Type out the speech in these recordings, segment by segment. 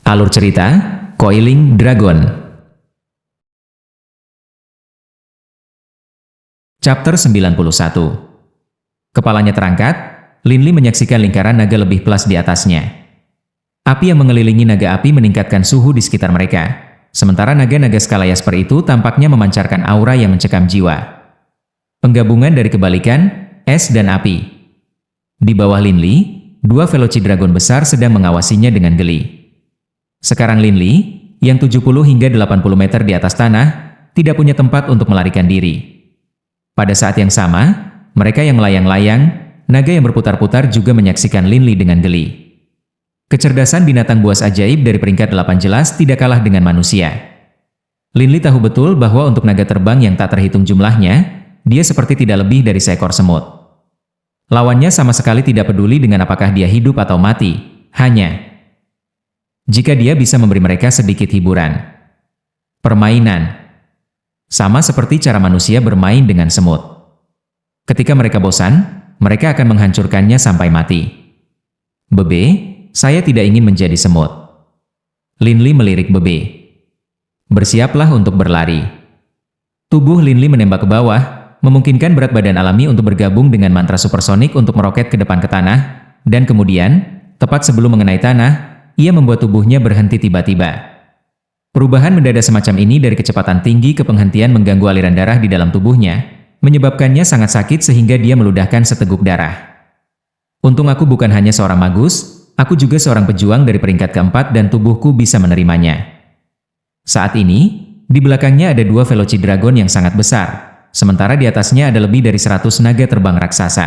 Alur cerita, Coiling Dragon. Chapter 91. Kepalanya terangkat, Linli menyaksikan lingkaran naga lebih plus di atasnya. Api yang mengelilingi naga api meningkatkan suhu di sekitar mereka, sementara naga-naga skala Jasper itu tampaknya memancarkan aura yang mencekam jiwa. Penggabungan dari kebalikan, es dan api. Di bawah Linli, dua Velocidragon besar sedang mengawasinya dengan geli. Sekarang Linli, yang 70 hingga 80 meter di atas tanah, tidak punya tempat untuk melarikan diri. Pada saat yang sama, mereka yang melayang-layang, naga yang berputar-putar juga menyaksikan Linli dengan geli. Kecerdasan binatang buas ajaib dari peringkat 8 jelas tidak kalah dengan manusia. Linli tahu betul bahwa untuk naga terbang yang tak terhitung jumlahnya, dia seperti tidak lebih dari seekor semut. Lawannya sama sekali tidak peduli dengan apakah dia hidup atau mati, hanya jika dia bisa memberi mereka sedikit hiburan. Permainan. Sama seperti cara manusia bermain dengan semut. Ketika mereka bosan, mereka akan menghancurkannya sampai mati. Bebe, saya tidak ingin menjadi semut. Linli melirik Bebe. Bersiaplah untuk berlari. Tubuh Linli menembak ke bawah, memungkinkan berat badan alami untuk bergabung dengan mantra supersonik untuk meroket ke depan ke tanah, dan kemudian, tepat sebelum mengenai tanah, ia membuat tubuhnya berhenti tiba-tiba. Perubahan mendadak semacam ini dari kecepatan tinggi ke penghentian mengganggu aliran darah di dalam tubuhnya, menyebabkannya sangat sakit sehingga dia meludahkan seteguk darah. Untung aku bukan hanya seorang magus, aku juga seorang pejuang dari peringkat keempat dan tubuhku bisa menerimanya. Saat ini, di belakangnya ada dua Velocidragon yang sangat besar, sementara di atasnya ada lebih dari 100 naga terbang raksasa.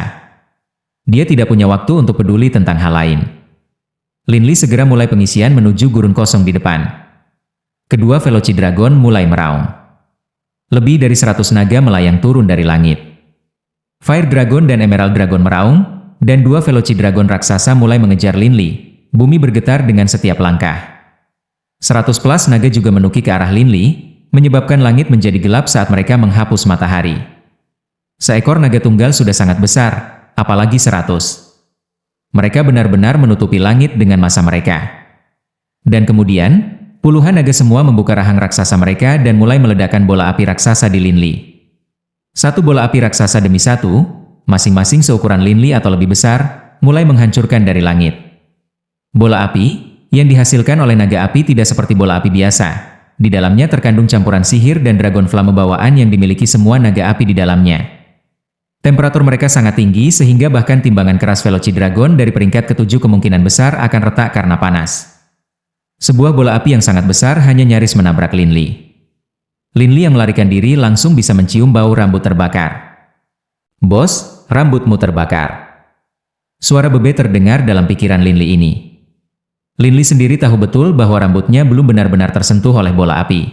Dia tidak punya waktu untuk peduli tentang hal lain. Linli segera mulai pengisian menuju gurun kosong di depan. Kedua Velocidragon mulai meraung. Lebih dari 100 naga melayang turun dari langit. Fire Dragon dan Emerald Dragon meraung, dan dua Velocidragon raksasa mulai mengejar Linli. Bumi bergetar dengan setiap langkah. 100 plus naga juga menukik ke arah Linli, menyebabkan langit menjadi gelap saat mereka menghapus matahari. Seekor naga tunggal sudah sangat besar, apalagi 100. Mereka benar-benar menutupi langit dengan massa mereka. Dan kemudian, puluhan naga semua membuka rahang raksasa mereka dan mulai meledakkan bola api raksasa di Linli. Satu bola api raksasa demi satu, masing-masing seukuran Linli atau lebih besar, mulai menghancurkan dari langit. Bola api yang dihasilkan oleh naga api tidak seperti bola api biasa. Di dalamnya terkandung campuran sihir dan dragon flame bawaan yang dimiliki semua naga api di dalamnya. Temperatur mereka sangat tinggi sehingga bahkan timbangan keras Velocidragon dari peringkat ke-7 kemungkinan besar akan retak karena panas. Sebuah bola api yang sangat besar hanya nyaris menabrak Linli. Linli yang melarikan diri langsung bisa mencium bau rambut terbakar. "Bos, rambutmu terbakar." Suara Bebe terdengar dalam pikiran Linli ini. Linli sendiri tahu betul bahwa rambutnya belum benar-benar tersentuh oleh bola api.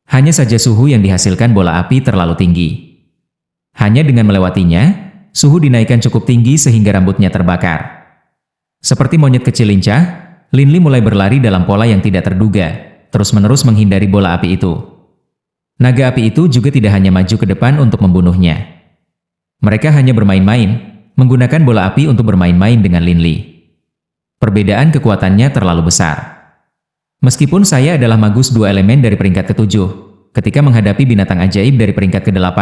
Hanya saja suhu yang dihasilkan bola api terlalu tinggi. Hanya dengan melewatinya, suhu dinaikkan cukup tinggi sehingga rambutnya terbakar. Seperti monyet kecil lincah, Linli mulai berlari dalam pola yang tidak terduga, terus-menerus menghindari bola api itu. Naga api itu juga tidak hanya maju ke depan untuk membunuhnya. Mereka hanya bermain-main, menggunakan bola api untuk bermain-main dengan Linli. Perbedaan kekuatannya terlalu besar. Meskipun saya adalah magus dua elemen dari peringkat ke-7, ketika menghadapi binatang ajaib dari peringkat ke-8,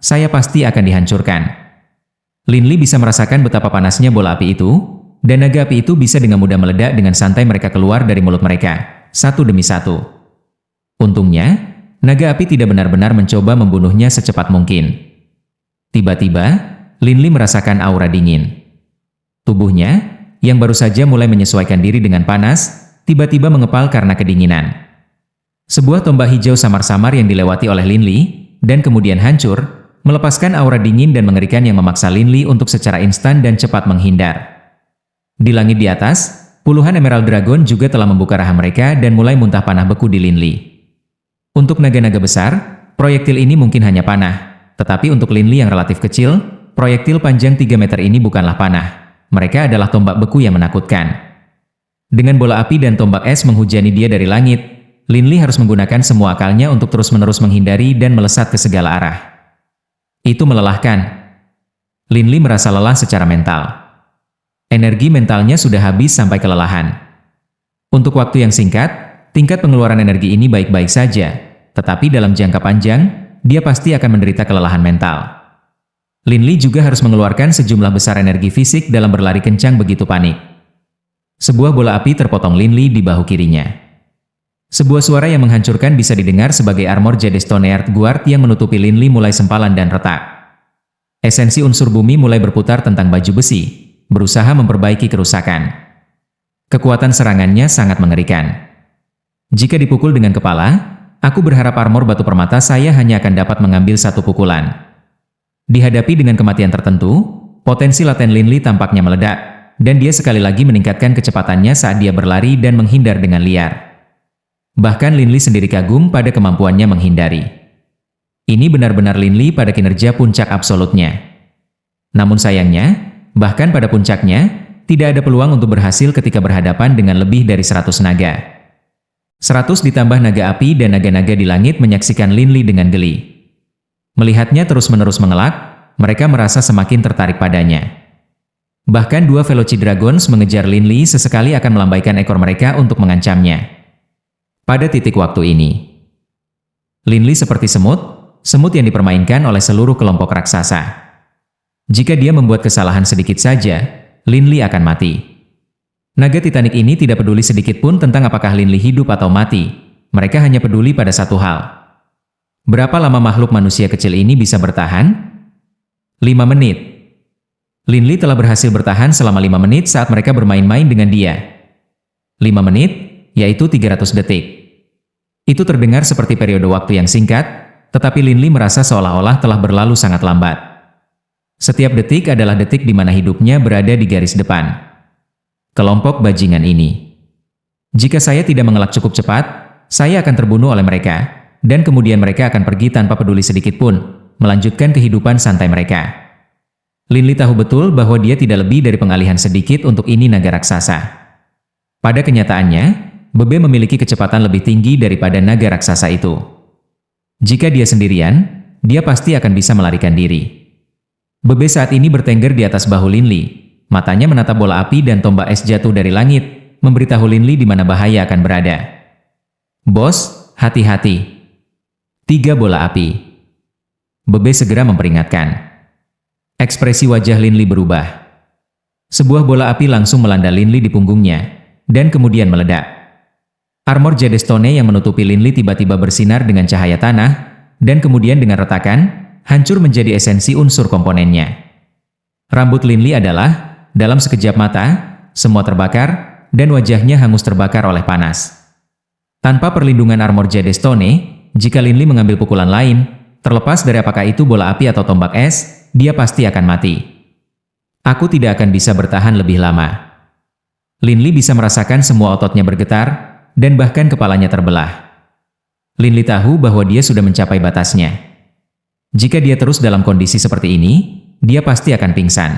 saya pasti akan dihancurkan. Linli bisa merasakan betapa panasnya bola api itu, dan naga api itu bisa dengan mudah meledak dengan santai mereka keluar dari mulut mereka, satu demi satu. Untungnya, naga api tidak benar-benar mencoba membunuhnya secepat mungkin. Tiba-tiba, Linli merasakan aura dingin. Tubuhnya, yang baru saja mulai menyesuaikan diri dengan panas, tiba-tiba mengepal karena kedinginan. Sebuah tombak hijau samar-samar yang dilewati oleh Linli, dan kemudian hancur, melepaskan aura dingin dan mengerikan yang memaksa Linli untuk secara instan dan cepat menghindar. Di langit di atas, puluhan Emerald Dragon juga telah membuka rahang mereka dan mulai muntah panah beku di Linli. Untuk naga-naga besar, proyektil ini mungkin hanya panah, tetapi untuk Linli yang relatif kecil, proyektil panjang 3 meter ini bukanlah panah. Mereka adalah tombak beku yang menakutkan. Dengan bola api dan tombak es menghujani dia dari langit, Linli harus menggunakan semua akalnya untuk terus-menerus menghindari dan melesat ke segala arah. Itu melelahkan. Linli merasa lelah secara mental. Energi mentalnya sudah habis sampai kelelahan. Untuk waktu yang singkat, tingkat pengeluaran energi ini baik-baik saja, tetapi dalam jangka panjang, dia pasti akan menderita kelelahan mental. Lin Li juga harus mengeluarkan sejumlah besar energi fisik dalam berlari kencang begitu panik. Sebuah bola api terpotong Lin Li di bahu kirinya. Sebuah suara yang menghancurkan bisa didengar sebagai armor Jadestone Earth Guard yang menutupi Lin Li mulai sempalan dan retak. Esensi unsur bumi mulai berputar tentang baju besi, berusaha memperbaiki kerusakan. Kekuatan serangannya sangat mengerikan. Jika dipukul dengan kepala, aku berharap armor batu permata saya hanya akan dapat mengambil satu pukulan. Dihadapi dengan kematian tertentu, potensi laten Lin Li tampaknya meledak, dan dia sekali lagi meningkatkan kecepatannya saat dia berlari dan menghindar dengan liar. Bahkan Lin Li sendiri kagum pada kemampuannya menghindari. Ini benar-benar Lin Li pada kinerja puncak absolutnya. Namun sayangnya, bahkan pada puncaknya, tidak ada peluang untuk berhasil ketika berhadapan dengan lebih dari 100 naga. 100 ditambah naga api dan naga-naga di langit menyaksikan Lin Li dengan geli. Melihatnya terus-menerus mengelak, mereka merasa semakin tertarik padanya. Bahkan dua Veloci Dragons mengejar Lin Li sesekali akan melambaikan ekor mereka untuk mengancamnya. Pada titik waktu ini, Lin Li seperti semut yang dipermainkan oleh seluruh kelompok raksasa. Jika dia membuat kesalahan sedikit saja, Lin Li akan mati. Naga Titanik ini tidak peduli sedikit pun tentang apakah Lin Li hidup atau mati. Mereka hanya peduli pada satu hal. Berapa lama makhluk manusia kecil ini bisa bertahan? 5 menit. Lin Li telah berhasil bertahan selama 5 menit saat mereka bermain-main dengan dia. 5 menit, yaitu 300 detik. Itu terdengar seperti periode waktu yang singkat, tetapi Lin Li merasa seolah-olah telah berlalu sangat lambat. Setiap detik adalah detik di mana hidupnya berada di garis depan. Kelompok bajingan ini. Jika saya tidak mengelak cukup cepat, saya akan terbunuh oleh mereka. Dan kemudian mereka akan pergi tanpa peduli sedikit pun, melanjutkan kehidupan santai mereka. Lin Li tahu betul bahwa dia tidak lebih dari pengalihan sedikit untuk ini naga raksasa. Pada kenyataannya, Bebe memiliki kecepatan lebih tinggi daripada naga raksasa itu. Jika dia sendirian, dia pasti akan bisa melarikan diri. Bebe saat ini bertengger di atas bahu Lin Li, matanya menatap bola api dan tombak es jatuh dari langit, memberitahu Lin Li di mana bahaya akan berada. Bos, hati-hati. 3 bola api. Bebe segera memperingatkan. Ekspresi wajah Lin Li berubah. Sebuah bola api langsung melanda Lin Li di punggungnya, dan kemudian meledak. Armor Jadestone yang menutupi Lin Li tiba-tiba bersinar dengan cahaya tanah, dan kemudian dengan retakan, hancur menjadi esensi unsur komponennya. Rambut Lin Li adalah, dalam sekejap mata, semua terbakar, dan wajahnya hangus terbakar oleh panas. Tanpa perlindungan armor Jadestone, jika Lin Li mengambil pukulan lain, terlepas dari apakah itu bola api atau tombak es, dia pasti akan mati. Aku tidak akan bisa bertahan lebih lama. Lin Li bisa merasakan semua ototnya bergetar, dan bahkan kepalanya terbelah. Lin Li tahu bahwa dia sudah mencapai batasnya. Jika dia terus dalam kondisi seperti ini, dia pasti akan pingsan.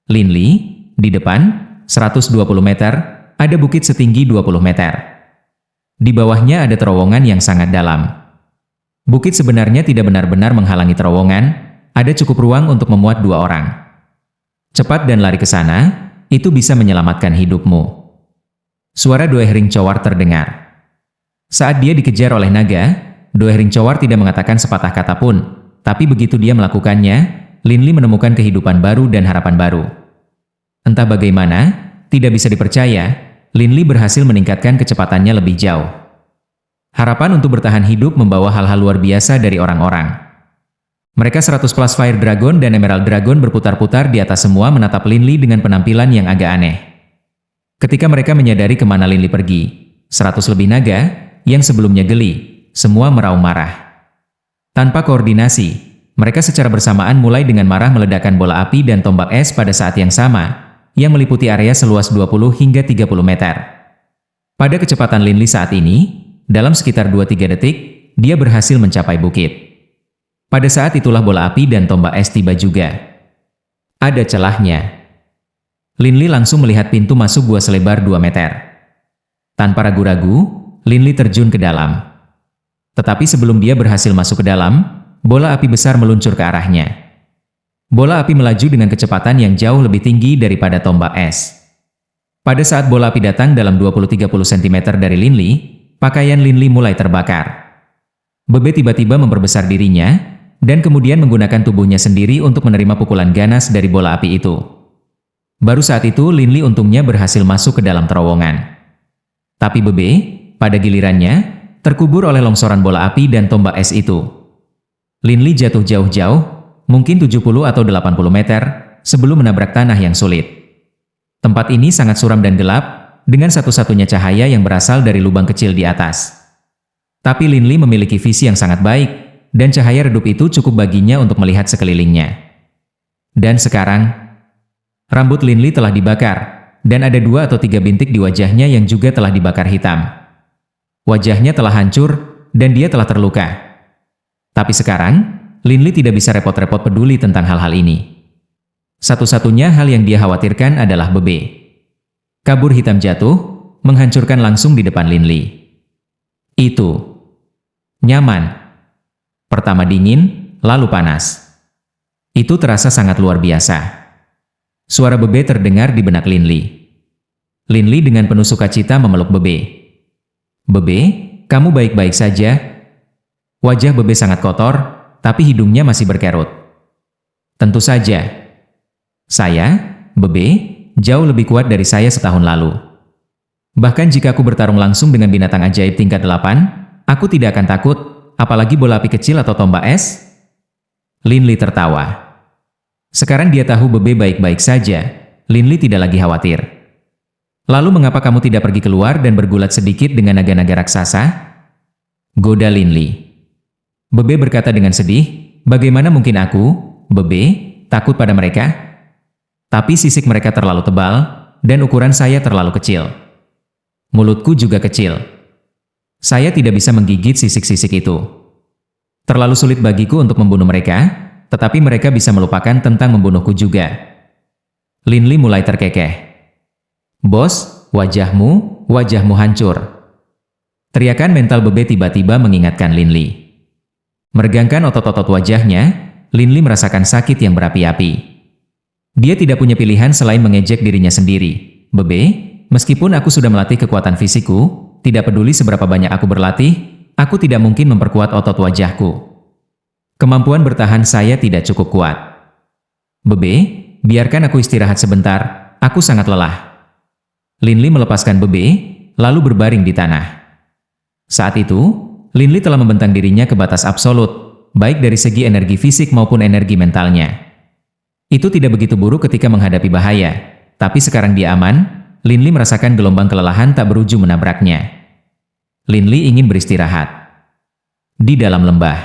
Lin Li, di depan, 120 meter, ada bukit setinggi 20 meter. Di bawahnya ada terowongan yang sangat dalam. Bukit sebenarnya tidak benar-benar menghalangi terowongan, ada cukup ruang untuk memuat 2 orang. Cepat dan lari ke sana, itu bisa menyelamatkan hidupmu. Suara Doehring Chowar terdengar. Saat dia dikejar oleh naga, Doehring Chowar tidak mengatakan sepatah kata pun, tapi begitu dia melakukannya, Lin Li menemukan kehidupan baru dan harapan baru. Entah bagaimana, tidak bisa dipercaya, Lin Li berhasil meningkatkan kecepatannya lebih jauh. Harapan untuk bertahan hidup membawa hal-hal luar biasa dari orang-orang. Mereka 100 plus Fire Dragon dan Emerald Dragon berputar-putar di atas semua menatap Lin Li dengan penampilan yang agak aneh. Ketika mereka menyadari kemana Lin Li pergi, 100 lebih naga, yang sebelumnya geli, semua meraung marah. Tanpa koordinasi, mereka secara bersamaan mulai dengan marah meledakkan bola api dan tombak es pada saat yang sama, yang meliputi area seluas 20 hingga 30 meter. Pada kecepatan Lin Li saat ini, dalam sekitar 2-3 detik, dia berhasil mencapai bukit. Pada saat itulah bola api dan tombak es tiba juga. Ada celahnya. Lin Li langsung melihat pintu masuk gua selebar 2 meter. Tanpa ragu-ragu, Lin Li terjun ke dalam. Tetapi sebelum dia berhasil masuk ke dalam, bola api besar meluncur ke arahnya. Bola api melaju dengan kecepatan yang jauh lebih tinggi daripada tombak es. Pada saat bola api datang dalam 20-30 cm dari Linli, pakaian Linli mulai terbakar. Bebe tiba-tiba memperbesar dirinya, dan kemudian menggunakan tubuhnya sendiri untuk menerima pukulan ganas dari bola api itu. Baru saat itu Linli untungnya berhasil masuk ke dalam terowongan. Tapi Bebe, pada gilirannya, terkubur oleh longsoran bola api dan tombak es itu. Linli jatuh jauh-jauh, mungkin 70 atau 80 meter, sebelum menabrak tanah yang sulit. Tempat ini sangat suram dan gelap, dengan satu-satunya cahaya yang berasal dari lubang kecil di atas. Tapi Linli memiliki visi yang sangat baik, dan cahaya redup itu cukup baginya untuk melihat sekelilingnya. Dan sekarang, rambut Linli telah dibakar, dan ada 2 atau 3 bintik di wajahnya yang juga telah dibakar hitam. Wajahnya telah hancur, dan dia telah terluka. Tapi sekarang, Linli tidak bisa repot-repot peduli tentang hal-hal ini. Satu-satunya hal yang dia khawatirkan adalah Bebe. Kabur hitam jatuh, menghancurkan langsung di depan Linli. Itu nyaman. Pertama dingin, lalu panas. Itu terasa sangat luar biasa. Suara Bebe terdengar di benak Linli. Linli dengan penuh sukacita memeluk Bebe. Bebe, kamu baik-baik saja? Wajah Bebe sangat kotor, tapi hidungnya masih berkerut. Tentu saja. Saya, Bebe, jauh lebih kuat dari saya setahun lalu. Bahkan jika aku bertarung langsung dengan binatang ajaib tingkat 8, aku tidak akan takut, apalagi bola api kecil atau tombak es. Linli tertawa. Sekarang dia tahu Bebe baik-baik saja. Linli tidak lagi khawatir. Lalu mengapa kamu tidak pergi keluar dan bergulat sedikit dengan naga-naga raksasa? Goda Linli. Bebe berkata dengan sedih, bagaimana mungkin aku, Bebe, takut pada mereka? Tapi sisik mereka terlalu tebal, dan ukuran saya terlalu kecil. Mulutku juga kecil. Saya tidak bisa menggigit sisik-sisik itu. Terlalu sulit bagiku untuk membunuh mereka, tetapi mereka bisa melupakan tentang membunuhku juga. Linli mulai terkekeh. Bos, wajahmu hancur. Teriakan mental Bebe tiba-tiba mengingatkan Linli. Meregangkan otot-otot wajahnya, Linli merasakan sakit yang berapi-api. Dia tidak punya pilihan selain mengejek dirinya sendiri. Bebe, meskipun aku sudah melatih kekuatan fisikku, tidak peduli seberapa banyak aku berlatih, aku tidak mungkin memperkuat otot wajahku. Kemampuan bertahan saya tidak cukup kuat. Bebe, biarkan aku istirahat sebentar, aku sangat lelah. Linli melepaskan Bebe, lalu berbaring di tanah. Saat itu, Linli telah membentang dirinya ke batas absolut, baik dari segi energi fisik maupun energi mentalnya. Itu tidak begitu buruk ketika menghadapi bahaya, tapi sekarang dia aman. Linli merasakan gelombang kelelahan tak berujung menabraknya. Linli ingin beristirahat. Di dalam lembah,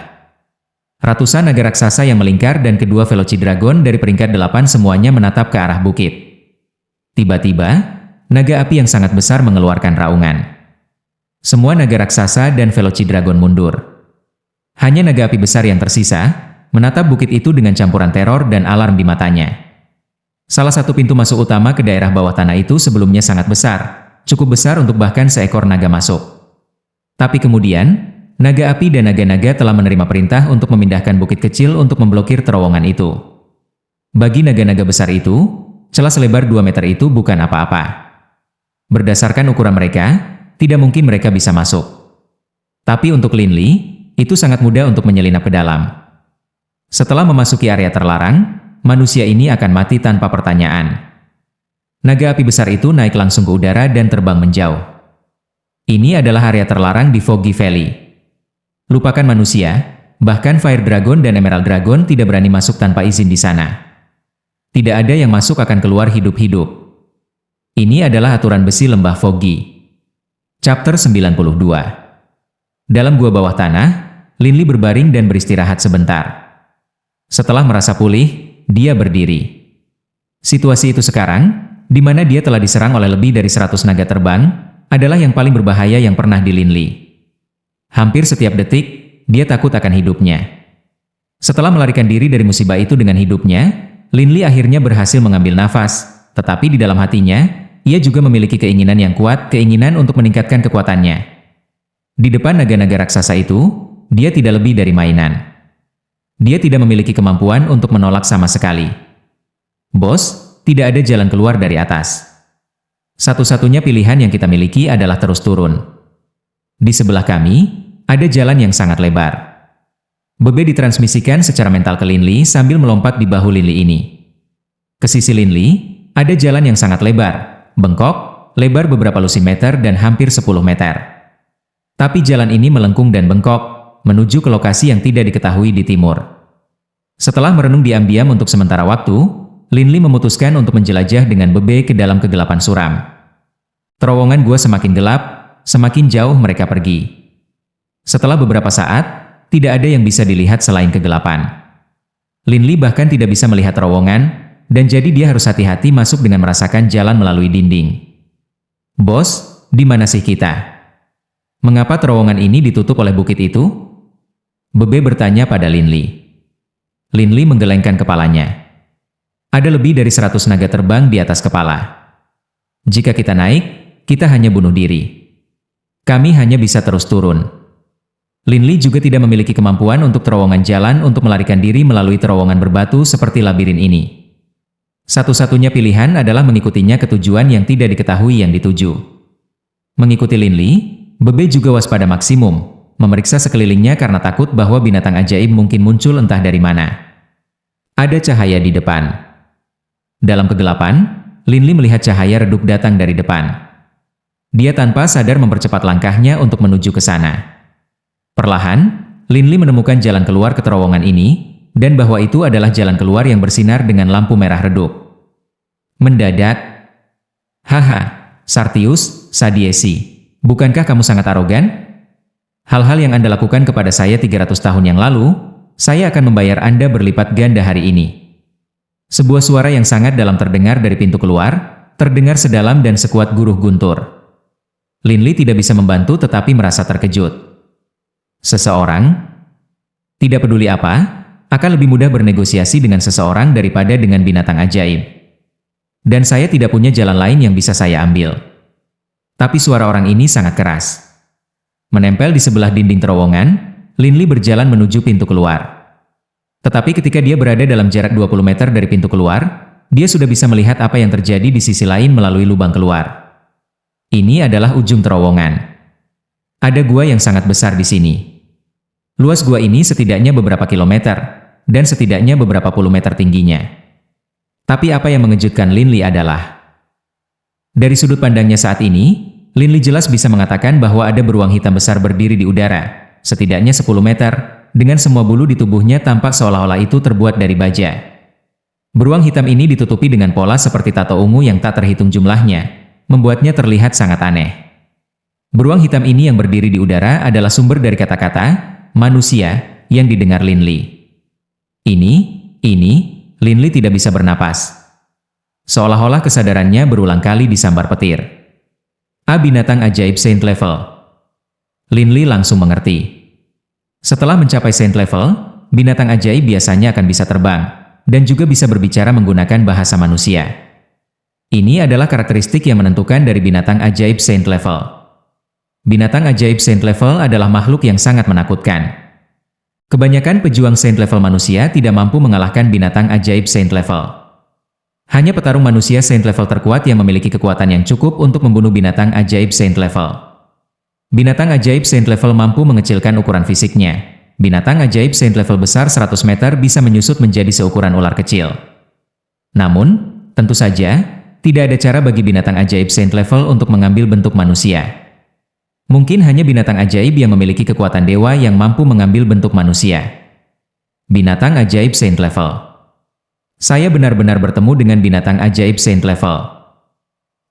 ratusan naga raksasa yang melingkar dan kedua Velocidragon dari peringkat 8 semuanya menatap ke arah bukit. Tiba-tiba, naga api yang sangat besar mengeluarkan raungan. Semua naga raksasa dan Velocidragon mundur. Hanya naga api besar yang tersisa menatap bukit itu dengan campuran teror dan alarm di matanya. Salah satu pintu masuk utama ke daerah bawah tanah itu sebelumnya sangat besar, cukup besar untuk bahkan seekor naga masuk. Tapi kemudian, naga api dan naga-naga telah menerima perintah untuk memindahkan bukit kecil untuk memblokir terowongan itu. Bagi naga-naga besar itu, celah selebar 2 meter itu bukan apa-apa. Berdasarkan ukuran mereka, tidak mungkin mereka bisa masuk. Tapi untuk Linli, itu sangat mudah untuk menyelinap ke dalam. Setelah memasuki area terlarang, manusia ini akan mati tanpa pertanyaan. Naga api besar itu naik langsung ke udara dan terbang menjauh. Ini adalah area terlarang di Foggy Valley. Lupakan manusia, bahkan Fire Dragon dan Emerald Dragon tidak berani masuk tanpa izin di sana. Tidak ada yang masuk akan keluar hidup-hidup. Ini adalah aturan besi lembah Foggy. Chapter 92. Dalam gua bawah tanah, Linli berbaring dan beristirahat sebentar. Setelah merasa pulih, dia berdiri. Situasi itu sekarang, di mana dia telah diserang oleh lebih dari 100 naga terbang, adalah yang paling berbahaya yang pernah di Linli. Hampir setiap detik, dia takut akan hidupnya. Setelah melarikan diri dari musibah itu dengan hidupnya, Linli akhirnya berhasil mengambil nafas, tetapi di dalam hatinya, ia juga memiliki keinginan yang kuat, keinginan untuk meningkatkan kekuatannya. Di depan naga-naga raksasa itu, dia tidak lebih dari mainan. Dia tidak memiliki kemampuan untuk menolak sama sekali. Bos, tidak ada jalan keluar dari atas. Satu-satunya pilihan yang kita miliki adalah terus turun. Di sebelah kami, ada jalan yang sangat lebar. Bebe ditransmisikan secara mental ke Linli sambil melompat di bahu Linli ini. Ke sisi Linli, ada jalan yang sangat lebar, bengkok, lebar beberapa lusin meter dan hampir 10 meter. Tapi jalan ini melengkung dan bengkok, menuju ke lokasi yang tidak diketahui di timur. Setelah merenung diam-diam untuk sementara waktu, Linli memutuskan untuk menjelajah dengan Bebe ke dalam kegelapan suram. Terowongan gua semakin gelap, semakin jauh mereka pergi. Setelah beberapa saat, tidak ada yang bisa dilihat selain kegelapan. Linli bahkan tidak bisa melihat terowongan, dan jadi dia harus hati-hati masuk dengan merasakan jalan melalui dinding. Bos, di mana sih kita? Mengapa terowongan ini ditutup oleh bukit itu? Bebe bertanya pada Linli. Linli menggelengkan kepalanya. Ada lebih dari 100 naga terbang di atas kepala. Jika kita naik, kita hanya bunuh diri. Kami hanya bisa terus turun. Linli juga tidak memiliki kemampuan untuk terowongan jalan untuk melarikan diri melalui terowongan berbatu seperti labirin ini. Satu-satunya pilihan adalah mengikutinya ke tujuan yang tidak diketahui yang dituju. Mengikuti Linli, Bebe juga waspada maksimum, memeriksa sekelilingnya karena takut bahwa binatang ajaib mungkin muncul entah dari mana. Ada cahaya di depan. Dalam kegelapan, Linli melihat cahaya redup datang dari depan. Dia tanpa sadar mempercepat langkahnya untuk menuju ke sana. Perlahan, Linli menemukan jalan keluar ke terowongan ini, dan bahwa itu adalah jalan keluar yang bersinar dengan lampu merah redup. Mendadak, haha, Sartius, Sadiesi. Bukankah kamu sangat arogan? Hal-hal yang Anda lakukan kepada saya 300 tahun yang lalu, saya akan membayar Anda berlipat ganda hari ini. Sebuah suara yang sangat dalam terdengar dari pintu keluar, terdengar sedalam dan sekuat guruh guntur. Linli tidak bisa membantu tetapi merasa terkejut. Seseorang, tidak peduli apa, akan lebih mudah bernegosiasi dengan seseorang daripada dengan binatang ajaib. Dan saya tidak punya jalan lain yang bisa saya ambil. Tapi suara orang ini sangat keras. Menempel di sebelah dinding terowongan, Linli berjalan menuju pintu keluar. Tetapi ketika dia berada dalam jarak 20 meter dari pintu keluar, dia sudah bisa melihat apa yang terjadi di sisi lain melalui lubang keluar. Ini adalah ujung terowongan. Ada gua yang sangat besar di sini. Luas gua ini setidaknya beberapa kilometer, dan setidaknya beberapa puluh meter tingginya. Tapi apa yang mengejutkan Linli adalah, dari sudut pandangnya saat ini, Linli jelas bisa mengatakan bahwa ada beruang hitam besar berdiri di udara, setidaknya 10 meter, dengan semua bulu di tubuhnya tampak seolah-olah itu terbuat dari baja. Beruang hitam ini ditutupi dengan pola seperti tato ungu yang tak terhitung jumlahnya, membuatnya terlihat sangat aneh. Beruang hitam ini yang berdiri di udara adalah sumber dari kata-kata manusia yang didengar Linli. Linli tidak bisa bernapas. Seolah-olah kesadarannya berulang kali disambar petir. Binatang ajaib Saint Level. Linli langsung mengerti. Setelah mencapai Saint Level, binatang ajaib biasanya akan bisa terbang, dan juga bisa berbicara menggunakan bahasa manusia. Ini adalah karakteristik yang menentukan dari binatang ajaib Saint Level. Binatang ajaib Saint Level adalah makhluk yang sangat menakutkan. Kebanyakan pejuang Saint Level manusia tidak mampu mengalahkan binatang ajaib Saint Level. Hanya petarung manusia Saint Level terkuat yang memiliki kekuatan yang cukup untuk membunuh binatang ajaib Saint Level. Binatang ajaib Saint Level mampu mengecilkan ukuran fisiknya. Binatang ajaib Saint Level besar 100 meter bisa menyusut menjadi seukuran ular kecil. Namun, tentu saja, tidak ada cara bagi binatang ajaib Saint Level untuk mengambil bentuk manusia. Mungkin hanya binatang ajaib yang memiliki kekuatan dewa yang mampu mengambil bentuk manusia. Binatang ajaib Saint Level. Saya benar-benar bertemu dengan binatang ajaib Saint Level.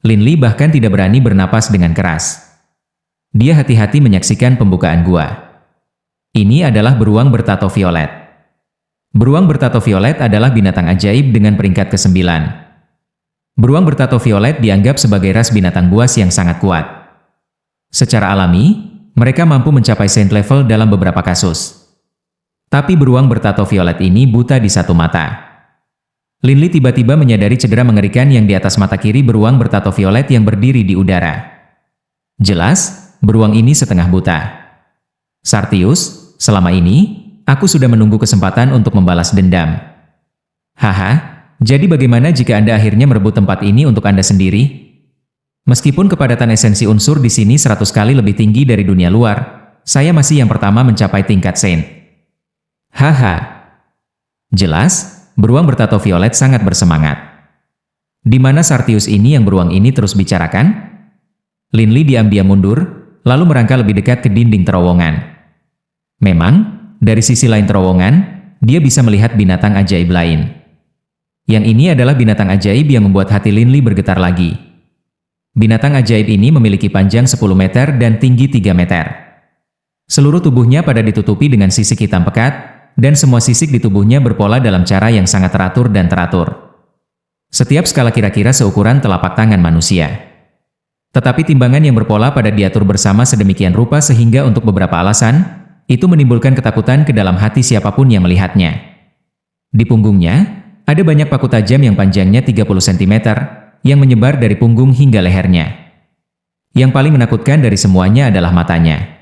Linli bahkan tidak berani bernapas dengan keras. Dia hati-hati menyaksikan pembukaan gua. Ini adalah beruang bertato violet. Beruang bertato violet adalah binatang ajaib dengan peringkat ke-9. Beruang bertato violet dianggap sebagai ras binatang buas yang sangat kuat. Secara alami, mereka mampu mencapai Saint Level dalam beberapa kasus. Tapi beruang bertato violet ini buta di satu mata. Linli tiba-tiba menyadari cedera mengerikan yang di atas mata kiri beruang bertato violet yang berdiri di udara. Jelas, beruang ini setengah buta. Sartius, selama ini, aku sudah menunggu kesempatan untuk membalas dendam. Haha, jadi bagaimana jika Anda akhirnya merebut tempat ini untuk Anda sendiri? Meskipun kepadatan esensi unsur di sini 100 kali lebih tinggi dari dunia luar, saya masih yang pertama mencapai tingkat Saint. Haha. Jelas, beruang bertato violet sangat bersemangat. Di mana Sartius ini yang beruang ini terus bicarakan? Linli diam-diam mundur, lalu merangkak lebih dekat ke dinding terowongan. Memang, dari sisi lain terowongan, dia bisa melihat binatang ajaib lain. Yang ini adalah binatang ajaib yang membuat hati Linli bergetar lagi. Binatang ajaib ini memiliki panjang 10 meter dan tinggi 3 meter. Seluruh tubuhnya pada ditutupi dengan sisik hitam pekat, dan semua sisik di tubuhnya berpola dalam cara yang sangat teratur dan teratur. Setiap skala kira-kira seukuran telapak tangan manusia. Tetapi timbangan yang berpola pada diatur bersama sedemikian rupa sehingga untuk beberapa alasan, itu menimbulkan ketakutan ke dalam hati siapapun yang melihatnya. Di punggungnya, ada banyak paku tajam yang panjangnya 30 cm, yang menyebar dari punggung hingga lehernya. Yang paling menakutkan dari semuanya adalah matanya.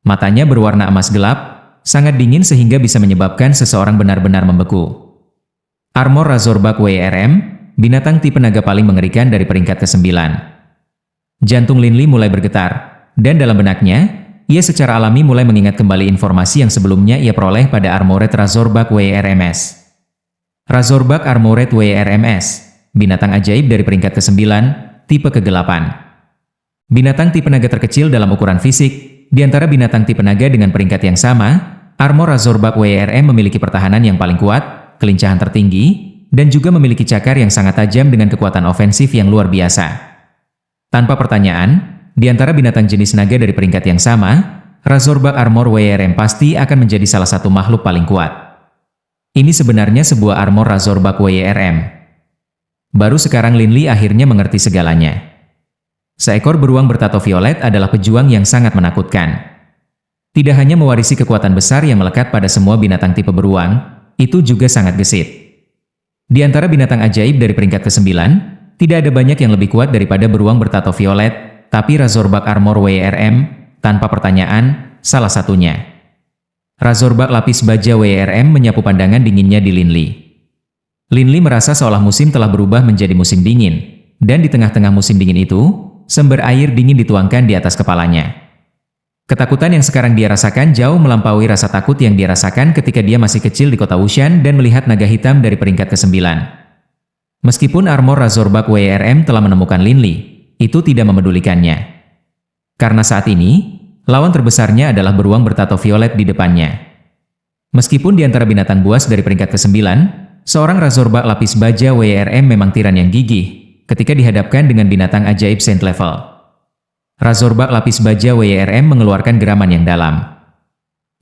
Matanya berwarna emas gelap, sangat dingin sehingga bisa menyebabkan seseorang benar-benar membeku. Armor Razorback WRM, binatang tipe naga paling mengerikan dari peringkat ke-9. Jantung Linli mulai bergetar, dan dalam benaknya, ia secara alami mulai mengingat kembali informasi yang sebelumnya ia peroleh pada Armored Razorback WRMS. Razorback Armored WRMS, binatang ajaib dari peringkat ke-9, tipe ke-8. Binatang tipe naga terkecil dalam ukuran fisik, di antara binatang tipe naga dengan peringkat yang sama, Armor Razorback WRM memiliki pertahanan yang paling kuat, kelincahan tertinggi, dan juga memiliki cakar yang sangat tajam dengan kekuatan ofensif yang luar biasa. Tanpa pertanyaan, di antara binatang jenis naga dari peringkat yang sama, Razorback Armor WRM pasti akan menjadi salah satu makhluk paling kuat. Ini sebenarnya sebuah armor Razorback WRM. Baru sekarang Linli akhirnya mengerti segalanya. Seekor beruang bertato violet adalah pejuang yang sangat menakutkan. Tidak hanya mewarisi kekuatan besar yang melekat pada semua binatang tipe beruang, itu juga sangat gesit. Di antara binatang ajaib dari peringkat ke-9, tidak ada banyak yang lebih kuat daripada beruang bertato violet, tapi Razorback Armor WRM, tanpa pertanyaan, salah satunya. Razorback lapis baja WRM menyapu pandangan dinginnya di Linli. Linli merasa seolah musim telah berubah menjadi musim dingin, dan di tengah-tengah musim dingin itu, sumber air dingin dituangkan di atas kepalanya. Ketakutan yang sekarang dia rasakan jauh melampaui rasa takut yang dia rasakan ketika dia masih kecil di kota Wushan dan melihat naga hitam dari peringkat ke-9. Meskipun armor Razorback WRM telah menemukan Linli, itu tidak memedulikannya. Karena saat ini, lawan terbesarnya adalah beruang bertato violet di depannya. Meskipun di antara binatang buas dari peringkat ke-9, seorang Razorback lapis baja WRM memang tiran yang gigih, ketika dihadapkan dengan binatang ajaib Saint level. Razorback lapis baja WRM mengeluarkan geraman yang dalam.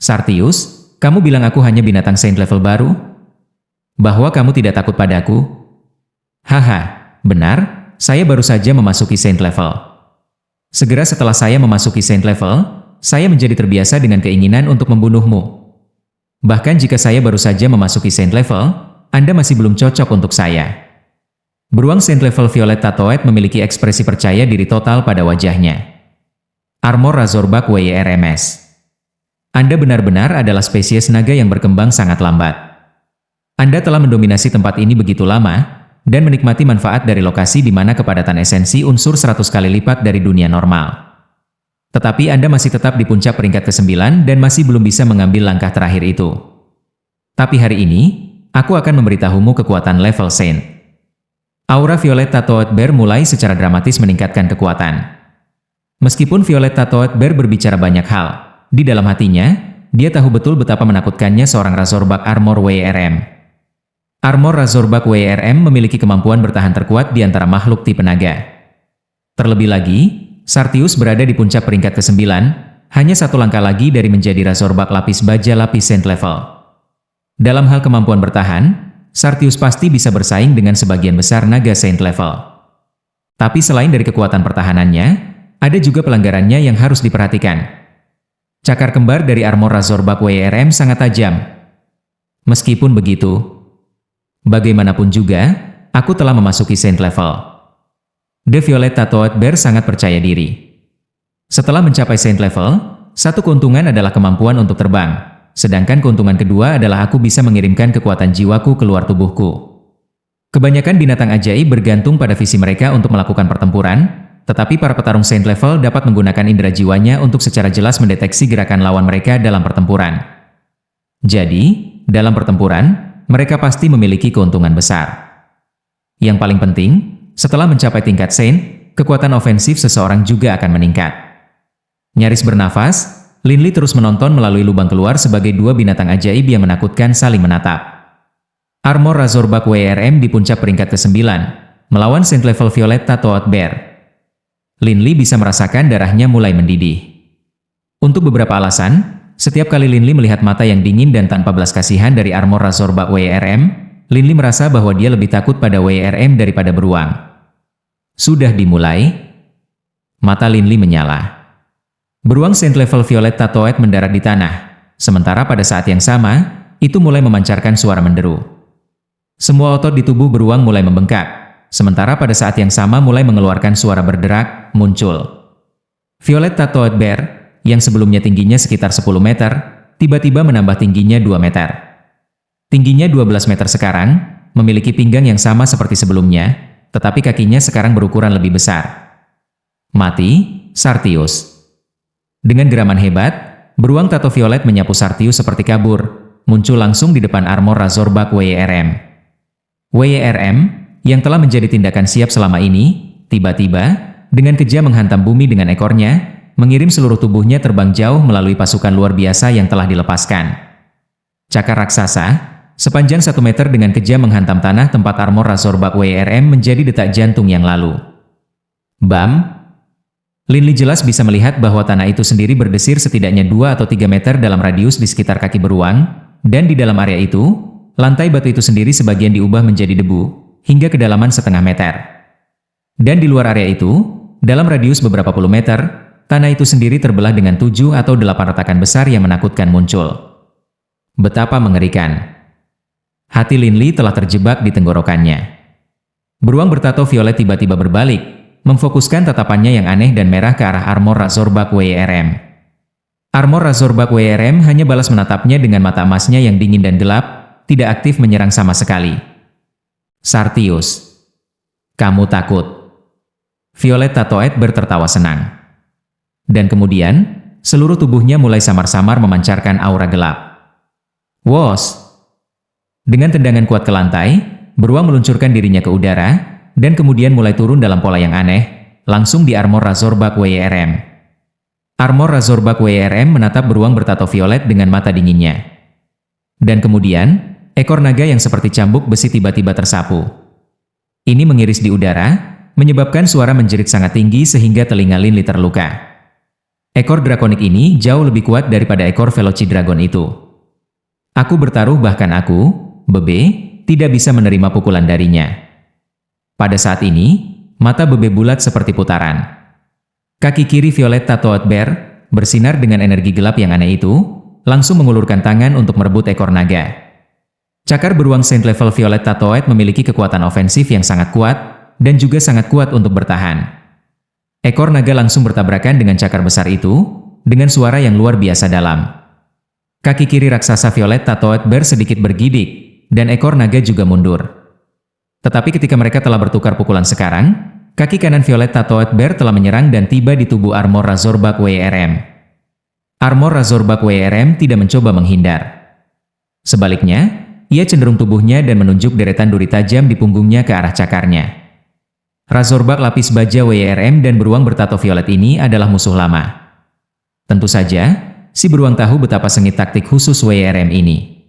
Sartius, kamu bilang aku hanya binatang Saint level baru? Bahwa kamu tidak takut padaku? Haha, benar, saya baru saja memasuki Saint level. Segera setelah saya memasuki Saint level, saya menjadi terbiasa dengan keinginan untuk membunuhmu. Bahkan jika saya baru saja memasuki Saint level, Anda masih belum cocok untuk saya. Beruang Saint level Violet Tatoed memiliki ekspresi percaya diri total pada wajahnya. Armor Razorback WRMS. Anda benar-benar adalah spesies naga yang berkembang sangat lambat. Anda telah mendominasi tempat ini begitu lama, dan menikmati manfaat dari lokasi di mana kepadatan esensi unsur 100 kali lipat dari dunia normal. Tetapi Anda masih tetap di puncak peringkat ke-9 dan masih belum bisa mengambil langkah terakhir itu. Tapi hari ini, aku akan memberitahumu kekuatan level Saint. Aura Violet Tatoed Bear mulai secara dramatis meningkatkan kekuatan. Meskipun Violet Tatoed Bear berbicara banyak hal, di dalam hatinya, dia tahu betul betapa menakutkannya seorang Razorback Armor WRM. Armor Razorback WRM memiliki kemampuan bertahan terkuat di antara makhluk tipe naga. Terlebih lagi, Sartius berada di puncak peringkat ke-9, hanya satu langkah lagi dari menjadi Razorback lapis baja lapis Saint level. Dalam hal kemampuan bertahan, Sartius pasti bisa bersaing dengan sebagian besar naga Saint level. Tapi selain dari kekuatan pertahanannya, ada juga pelanggarannya yang harus diperhatikan. Cakar kembar dari armor Razorback WRM sangat tajam. Meskipun begitu, bagaimanapun juga, aku telah memasuki Saint level. The Violet Tatoed Bear sangat percaya diri. Setelah mencapai Saint level, satu keuntungan adalah kemampuan untuk terbang. Sedangkan keuntungan kedua adalah aku bisa mengirimkan kekuatan jiwaku keluar tubuhku. Kebanyakan binatang ajaib bergantung pada visi mereka untuk melakukan pertempuran, tetapi para petarung Saint Level dapat menggunakan indera jiwanya untuk secara jelas mendeteksi gerakan lawan mereka dalam pertempuran. Jadi, dalam pertempuran, mereka pasti memiliki keuntungan besar. Yang paling penting, setelah mencapai tingkat Saint, kekuatan ofensif seseorang juga akan meningkat. Nyaris bernafas, Lin Li terus menonton melalui lubang keluar sebagai dua binatang ajaib yang menakutkan saling menatap. Armor Razorback WRM di puncak peringkat ke-9, melawan Saint Level Violetta Toad Bear. Lin Li bisa merasakan darahnya mulai mendidih. Untuk beberapa alasan, setiap kali Lin Li melihat mata yang dingin dan tanpa belas kasihan dari Armor Razorback WRM, Lin Li merasa bahwa dia lebih takut pada WRM daripada beruang. Sudah dimulai. Mata Lin Li menyala. Beruang Saint Level Violetta Toad mendarat di tanah, sementara pada saat yang sama, itu mulai memancarkan suara menderu. Semua otot di tubuh beruang mulai membengkak, sementara pada saat yang sama mulai mengeluarkan suara berderak, muncul. Violetta Toad Bear, yang sebelumnya tingginya sekitar 10 meter, tiba-tiba menambah tingginya 2 meter. Tingginya 12 meter sekarang, memiliki pinggang yang sama seperti sebelumnya, tetapi kakinya sekarang berukuran lebih besar. Mati, Sartius. Dengan geraman hebat, beruang tato violet menyapu Sartius seperti kabur, muncul langsung di depan Armor Razorback WRM. WRM, yang telah menjadi tindakan siap selama ini, tiba-tiba, dengan kejam menghantam bumi dengan ekornya, mengirim seluruh tubuhnya terbang jauh melalui pasukan luar biasa yang telah dilepaskan. Cakar raksasa, sepanjang 1 meter dengan kejam menghantam tanah tempat Armor Razorback WRM menjadi detak jantung yang lalu. Bam! Lin Li jelas bisa melihat bahwa tanah itu sendiri berdesir setidaknya 2 atau 3 meter dalam radius di sekitar kaki beruang, dan di dalam area itu, lantai batu itu sendiri sebagian diubah menjadi debu, hingga kedalaman setengah meter. Dan di luar area itu, dalam radius beberapa puluh meter, tanah itu sendiri terbelah dengan 7 atau 8 retakan besar yang menakutkan muncul. Betapa mengerikan. Hati Lin Li telah terjebak di tenggorokannya. Beruang bertato violet tiba-tiba berbalik, memfokuskan tatapannya yang aneh dan merah ke arah Armor Razorback WRM. Armor Razorback WRM hanya balas menatapnya dengan mata emasnya yang dingin dan gelap, tidak aktif menyerang sama sekali. Sartius, kamu takut? Violetta Toad Bear tertawa senang. Dan kemudian, seluruh tubuhnya mulai samar-samar memancarkan aura gelap. Wos! Dengan tendangan kuat ke lantai, beruang meluncurkan dirinya ke udara, dan kemudian mulai turun dalam pola yang aneh, langsung di Armor Razorback WRM. Armor Razorback WRM menatap beruang bertato violet dengan mata dinginnya. Dan kemudian, ekor naga yang seperti cambuk besi tiba-tiba tersapu. Ini mengiris di udara, menyebabkan suara menjerit sangat tinggi sehingga telinga Lin Li terluka. Ekor drakonik ini jauh lebih kuat daripada ekor Velocidragon itu. Aku bertaruh bahkan aku, Bebe, tidak bisa menerima pukulan darinya. Pada saat ini, mata Bebe bulat seperti putaran. Kaki kiri Violetta Toad Bear, bersinar dengan energi gelap yang aneh itu, langsung mengulurkan tangan untuk merebut ekor naga. Cakar beruang Saint Level Violetta Toad memiliki kekuatan ofensif yang sangat kuat, dan juga sangat kuat untuk bertahan. Ekor naga langsung bertabrakan dengan cakar besar itu, dengan suara yang luar biasa dalam. Kaki kiri raksasa Violetta Toad Bear sedikit bergidik, dan ekor naga juga mundur. Tetapi ketika mereka telah bertukar pukulan sekarang, kaki kanan Violetta Toad Bear telah menyerang dan tiba di tubuh Armor Razorback WRM. Armor Razorback WRM tidak mencoba menghindar. Sebaliknya, ia cenderung tubuhnya dan menunjuk deretan duri tajam di punggungnya ke arah cakarnya. Razorback lapis baja WRM dan beruang bertato violet ini adalah musuh lama. Tentu saja, si beruang tahu betapa sengit taktik khusus WRM ini.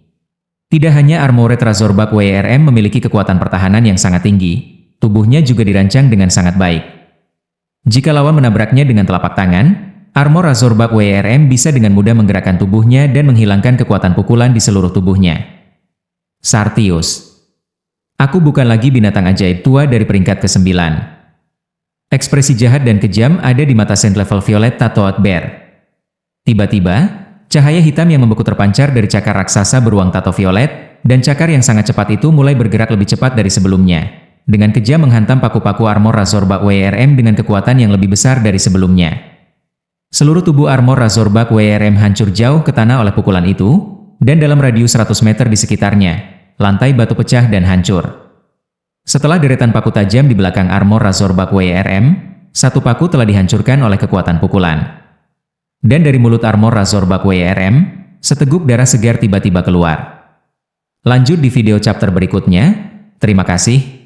Tidak hanya Armored Razorback WRM memiliki kekuatan pertahanan yang sangat tinggi, tubuhnya juga dirancang dengan sangat baik. Jika lawan menabraknya dengan telapak tangan, Armor Razorback WRM bisa dengan mudah menggerakkan tubuhnya dan menghilangkan kekuatan pukulan di seluruh tubuhnya. Sartius. Aku bukan lagi binatang ajaib tua dari peringkat ke-9. Ekspresi jahat dan kejam ada di mata Saint Level Violetta Toad Bear. Tiba-tiba, cahaya hitam yang membeku terpancar dari cakar raksasa beruang tato violet, dan cakar yang sangat cepat itu mulai bergerak lebih cepat dari sebelumnya, dengan kejam menghantam paku-paku Armor Razorback WRM dengan kekuatan yang lebih besar dari sebelumnya. Seluruh tubuh Armor Razorback WRM hancur jauh ke tanah oleh pukulan itu, dan dalam radius 100 meter di sekitarnya, lantai batu pecah dan hancur. Setelah deretan paku tajam di belakang armor Razorbak WRM, satu paku telah dihancurkan oleh kekuatan pukulan. Dan dari mulut armor Razorbak WRM, seteguk darah segar tiba-tiba keluar. Lanjut di video chapter berikutnya. Terima kasih.